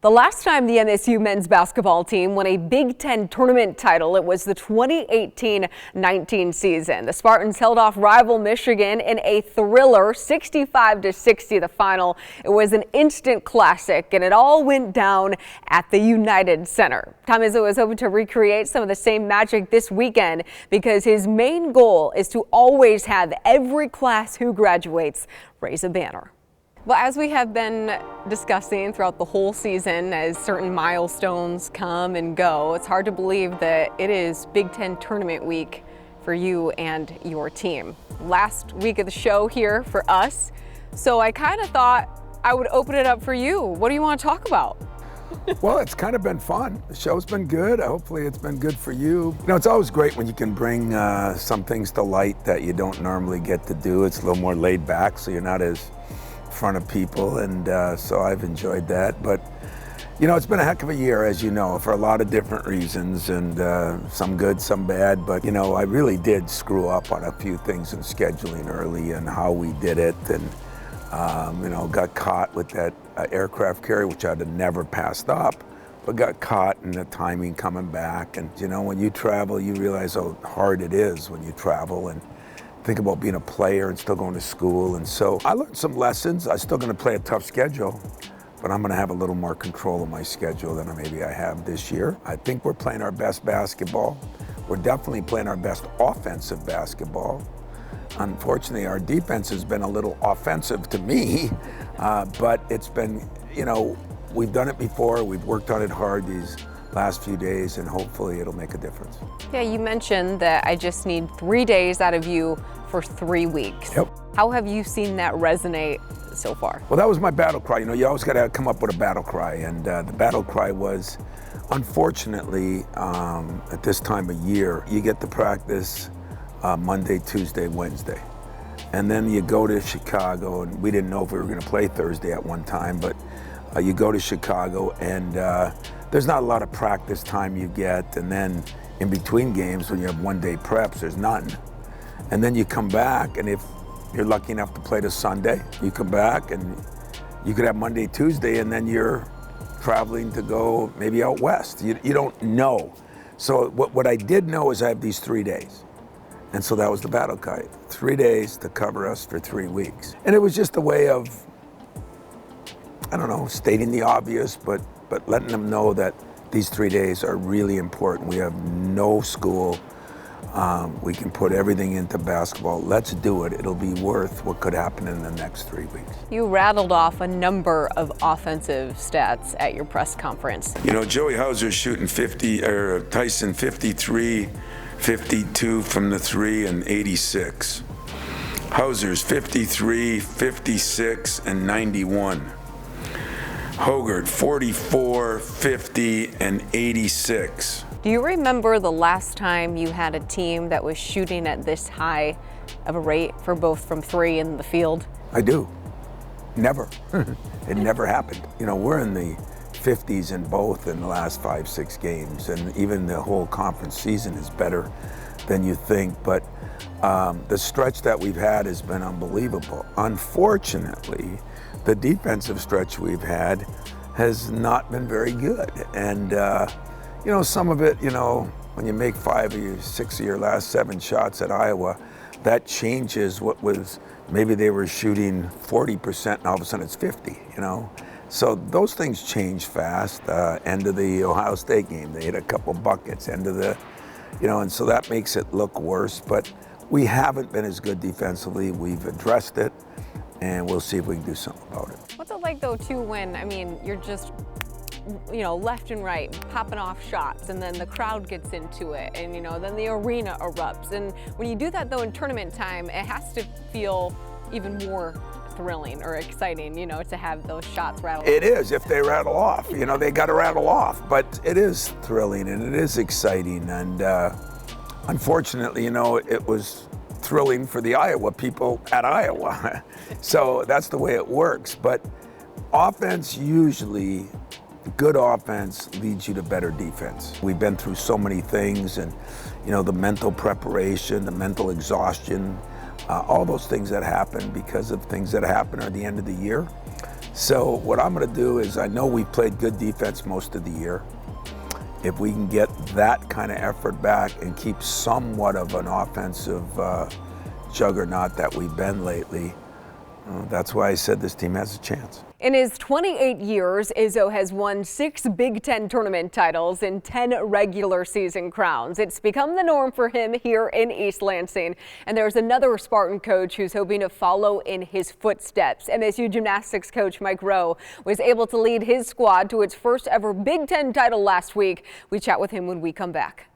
The last time the MSU men's basketball team won a Big Ten tournament title, it was the 2018-19 season. The Spartans held off rival Michigan in a thriller, 65-60 the final. It was an instant classic, and it all went down at the United Center. Tom Izzo is hoping to recreate some of the same magic this weekend because his main goal is to always have every class who graduates raise a banner. Well, as we have been discussing throughout the whole season, as certain milestones come and go, it's hard to believe that it is Big Ten tournament week for you and your team. Last week of the show here for us, so I kind of thought I would open it up for you. What do you want to talk about? Well, it's kind of been fun. The show's been good. Hopefully it's been good for you. You know, it's always great when you can bring some things to light that you don't normally get to do. It's a little more laid back, so you're not as front of people, and so I've enjoyed that. But you know, it's been a heck of a year, as you know, for a lot of different reasons, and some good, some bad. But you know, I really did screw up on a few things in scheduling early and how we did it, and you know, got caught with that aircraft carrier, which I'd have never passed up, but got caught in the timing coming back. And you know, when you travel, you realize how hard it is when you travel and think about being a player and still going to school. And so I learned some lessons. I'm still going to play a tough schedule, but I'm going to have a little more control of my schedule than maybe I have this year. I think we're playing our best basketball. We're definitely playing our best offensive basketball. Unfortunately, our defense has been a little offensive to me, but it's been, you know, we've done it before. We've worked on it hard these last few days, and hopefully it'll make a difference. Yeah, you mentioned that I just need 3 days out of you for 3 weeks. Yep. How have you seen that resonate so far? Well, that was my battle cry. You know, you always got to come up with a battle cry, and the battle cry was, unfortunately, at this time of year, you get to practice Monday, Tuesday, Wednesday. And then you go to Chicago, and we didn't know if we were going to play Thursday at one time, but you go to Chicago, and there's not a lot of practice time you get, and then in between games when you have one-day preps, there's none. And then you come back, and if you're lucky enough to play to Sunday, you come back and you could have Monday, Tuesday, and then you're traveling to go maybe out west. You don't know. So what I did know is I have these 3 days. And so that was the battle cry. 3 days to cover us for 3 weeks. And it was just a way of, I don't know, stating the obvious, but letting them know that these 3 days are really important. We have no school. We can put everything into basketball. Let's do it. It'll be worth what could happen in the next 3 weeks. You rattled off a number of offensive stats at your press conference. You know, Joey Hauser's shooting 50, or Tyson 53, 52 from the three, and 86. Hauser's 53, 56, and 91. Hoggard, 44, 50, and 86. Do you remember the last time you had a team that was shooting at this high of a rate for both from three and the field? I do. Never. It never happened. You know, we're in the 50s in both in the last 5-6 games, and even the whole conference season is better than you think. But the stretch that we've had has been unbelievable. Unfortunately, the defensive stretch we've had has not been very good. And, you know, some of it, you know, when you make 5 or 6 of your last 7 shots at Iowa, that changes what was, maybe they were shooting 40% and all of a sudden it's 50, you know? So those things change fast. End of the Ohio State game, they hit a couple buckets, end of the, you know, and so that makes it look worse. But we haven't been as good defensively. We've addressed it, and we'll see if we can do something about it. What's it like though too when, I mean, you're just, you know, left and right, popping off shots, and then the crowd gets into it, and you know, then the arena erupts. And when you do that though in tournament time, it has to feel even more thrilling or exciting, you know, to have those shots rattle off. It is, if they rattle off. You know, they got to rattle off. But it is thrilling and it is exciting. And unfortunately, you know, it was thrilling for the Iowa people at Iowa. So that's the way it works. But offense usually, good offense leads you to better defense. We've been through so many things, and you know, the mental preparation, the mental exhaustion, all those things that happen because of things that happen at the end of the year. So what I'm going to do is, I know we played good defense most of the year. If we can get that kind of effort back and keep somewhat of an offensive juggernaut that we've been lately, that's why I said this team has a chance. In his 28 years, Izzo has won 6 Big Ten tournament titles and 10 regular season crowns. It's become the norm for him here in East Lansing. And there's another Spartan coach who's hoping to follow in his footsteps. MSU gymnastics coach Mike Rowe was able to lead his squad to its first ever Big Ten title last week. We chat with him when we come back.